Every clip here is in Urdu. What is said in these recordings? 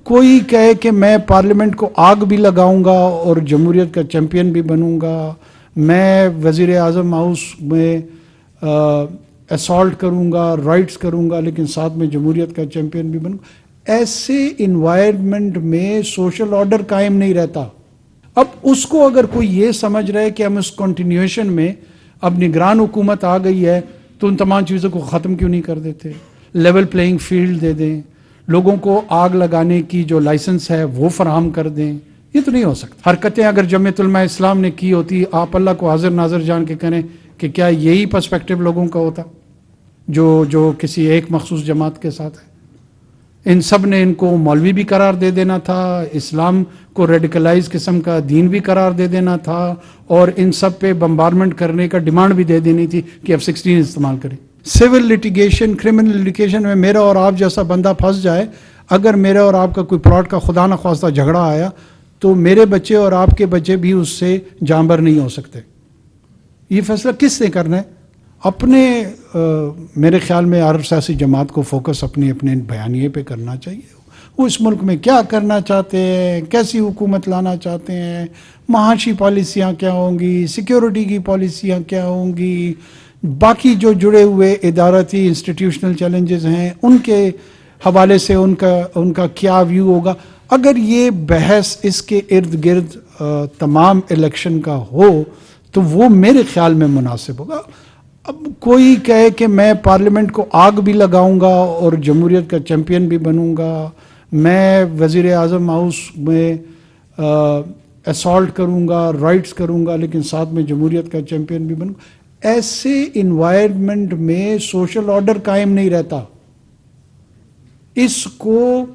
کوئی کہے کہ میں پارلیمنٹ کو آگ بھی لگاؤں گا اور جمہوریت کا چیمپئن بھی بنوں گا، میں وزیر اعظم ہاؤس میں اسالٹ کروں گا، رائٹس کروں گا، لیکن ساتھ میں جمہوریت کا چیمپئن بھی بنوں گا، ایسے انوائرمنٹ میں سوشل آرڈر قائم نہیں رہتا۔ اب اس کو اگر کوئی یہ سمجھ رہا ہے کہ ہم اس کنٹینیویشن میں اب نگران حکومت آ گئی ہے تو ان تمام چیزوں کو ختم کیوں نہیں کر دیتے، لیول پلینگ فیلڈ دے دیں، لوگوں کو آگ لگانے کی جو لائسنس ہے وہ فراہم کر دیں، یہ تو نہیں ہو سکتا۔ حرکتیں اگر جمعیت علماء اسلام نے کی ہوتی، آپ اللہ کو حاضر ناظر جان کے کریں کہ کیا یہی پرسپیکٹو لوگوں کا ہوتا جو کسی ایک مخصوص جماعت کے ساتھ ہے؟ ان سب نے ان کو مولوی بھی قرار دے دینا تھا، اسلام کو ریڈیکلائز قسم کا دین بھی قرار دے دینا تھا، اور ان سب پہ بمبارمنٹ کرنے کا ڈیمانڈ بھی دے دینی تھی کہ F-16 استعمال کریں۔ سول لٹیگیشن، کرمنل لٹیگیشن میں میرا اور آپ جیسا بندہ پھنس جائے، اگر میرے اور آپ کا کوئی پلاٹ کا خدا نہ خواستہ جھگڑا آیا تو میرے بچے اور آپ کے بچے بھی اس سے جانبر نہیں ہو سکتے۔ یہ فیصلہ کس نے کرنا ہے؟ اپنے میرے خیال میں ہر سیاسی جماعت کو فوکس اپنے بیانیے پہ کرنا چاہیے۔ وہ اس ملک میں کیا کرنا چاہتے ہیں، کیسی حکومت لانا چاہتے ہیں، معاشی پالیسیاں کیا ہوں گی، سیکیورٹی کی پالیسیاں کیا ہوں گی، باقی جو جڑے ہوئے ادارتی انسٹیٹیوشنل چیلنجز ہیں ان کے حوالے سے ان کا کیا ویو ہوگا۔ اگر یہ بحث اس کے ارد گرد تمام الیکشن کا ہو تو وہ میرے خیال میں مناسب ہوگا۔ اب کوئی کہے کہ میں پارلیمنٹ کو آگ بھی لگاؤں گا اور جمہوریت کا چیمپئن بھی بنوں گا، میں وزیر اعظم ہاؤس میں اسالٹ کروں گا، رائٹس کروں گا، لیکن ساتھ میں جمہوریت کا چیمپئن بھی بنوں گا، ایسے انوائرمنٹ میں سوشل آرڈر قائم نہیں رہتا۔ اس کو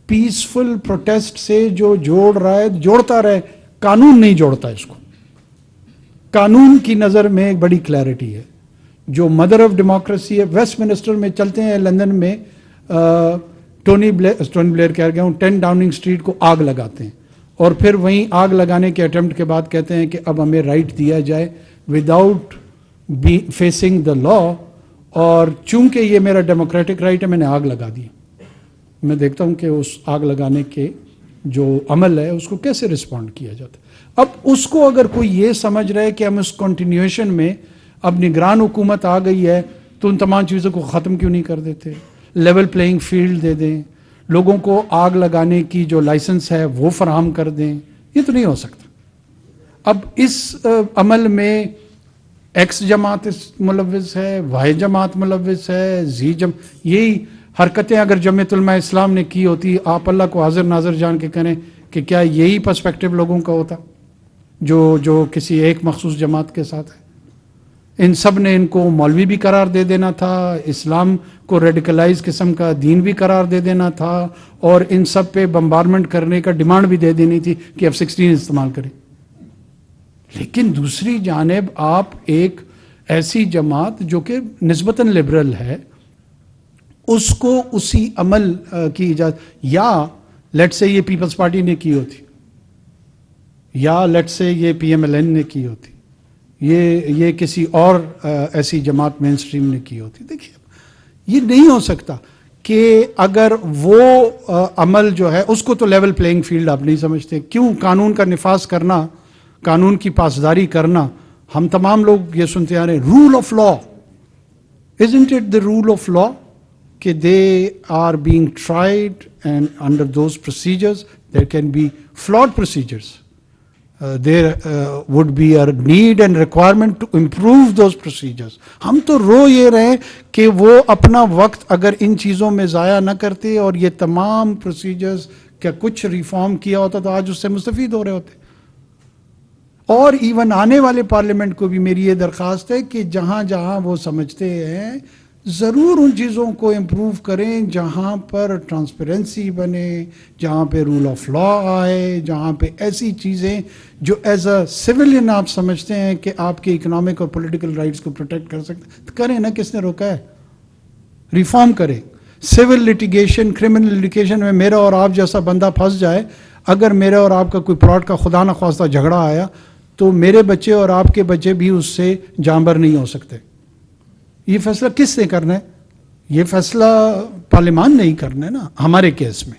پیسفل پروٹیسٹ سے جو جوڑ رہا ہے جوڑتا رہے، قانون نہیں جوڑتا اس کو۔ قانون کی نظر میں ایک بڑی کلیئرٹی ہے، جو مدر آف ڈیموکریسی ہے۔ ویسٹ منسٹر میں چلتے ہیں، لندن میں ٹونی بلیئر کہہ گیا ہوں 10 ڈاؤننگ اسٹریٹ کو آگ لگاتے ہیں، اور پھر وہیں آگ لگانے کے اٹیمپٹ کے بعد کہتے ہیں کہ اب ہمیں رائٹ دیا جائے وداؤٹ فیسنگ دا لا، اور چونکہ یہ میرا ڈیموکریٹک رائٹ ہے میں نے آگ لگا دی۔ میں دیکھتا ہوں کہ اس آگ لگانے کے جو عمل ہے اس کو کیسے رسپونڈ کیا جاتا ہے۔ اب اس کو اگر کوئی یہ سمجھ رہا ہے کہ ہم اس کنٹینیویشن میں اب نگران حکومت آ گئی ہے تو ان تمام چیزوں کو ختم کیوں نہیں کر دیتے، لیول پلینگ فیلڈ دے دیں، لوگوں کو آگ لگانے کی جو لائسنس ہے وہ فراہم کر دیں، یہ تو نہیں ہو سکتا۔ اب اس عمل میں ایکس جماعت ملوث ہے، وائی جماعت ملوث ہے، یہی حرکتیں اگر جمعیت علماء اسلام نے کی ہوتی، آپ اللہ کو حاضر ناظر جان کے کریں کہ کیا یہی پرسپیکٹو لوگوں کا ہوتا جو کسی ایک مخصوص جماعت کے ساتھ ہے؟ ان سب نے ان کو مولوی بھی قرار دے دینا تھا، اسلام کو ریڈیکلائز قسم کا دین بھی قرار دے دینا تھا، اور ان سب پہ بمبارمنٹ کرنے کا ڈیمانڈ بھی دے دینی تھی کہ F-16 استعمال کریں۔ لیکن دوسری جانب آپ ایک ایسی جماعت جو کہ نسبتاً لبرل ہے، اس کو اسی عمل کی اجازت، یا لیٹ سے یہ پیپلز پارٹی نے کی ہوتی، یا لیٹ سے یہ PMLN نے کی ہوتی، یہ کسی اور ایسی جماعت مین اسٹریم نے کی ہوتی۔ دیکھیے یہ نہیں ہو سکتا کہ اگر وہ عمل جو ہے اس کو تو لیول پلینگ فیلڈ آپ نہیں سمجھتے۔ کیوں قانون کا نفاذ کرنا، قانون کی پاسداری کرنا، ہم تمام لوگ یہ سنتے آ رہے ہیں rule of law, isn't it the rule of law کہ they are being tried and under those procedures there can be flawed procedures. There would be a need and requirement to improve those procedures. ہم تو رو یہ رہے کہ وہ اپنا وقت اگر ان چیزوں میں ضائع نہ کرتے اور یہ تمام پروسیجرز کا کچھ ریفارم کیا ہوتا تو آج اس سے مستفید ہو رہے ہوتے۔ اور ایون آنے والے پارلیمنٹ کو بھی میری یہ درخواست ہے کہ جہاں جہاں وہ سمجھتے ہیں ضرور ان چیزوں کو امپروو کریں، جہاں پر ٹرانسپیرنسی بنے، جہاں پہ رول آف لا آئے، جہاں پہ ایسی چیزیں جو ایز اے سویلین آپ سمجھتے ہیں کہ آپ کے اکنامک اور پولیٹیکل رائٹس کو پروٹیکٹ کر سکتے تو کریں نا، کس نے روکا ہے؟ ریفارم کریں۔ سول لٹیگیشن، کرمنل لٹیگیشن میں میرا اور آپ جیسا بندہ پھنس جائے، اگر میرے اور آپ کا کوئی پلاٹ کا خدا نہ خواستہ جھگڑا آیا تو میرے بچے اور آپ کے بچے بھی اس سے جانبر نہیں ہو سکتے۔ یہ فیصلہ کس نے کرنا ہے؟ یہ فیصلہ پارلیمان نے ہی کرنا ہے نا۔ ہمارے کیس میں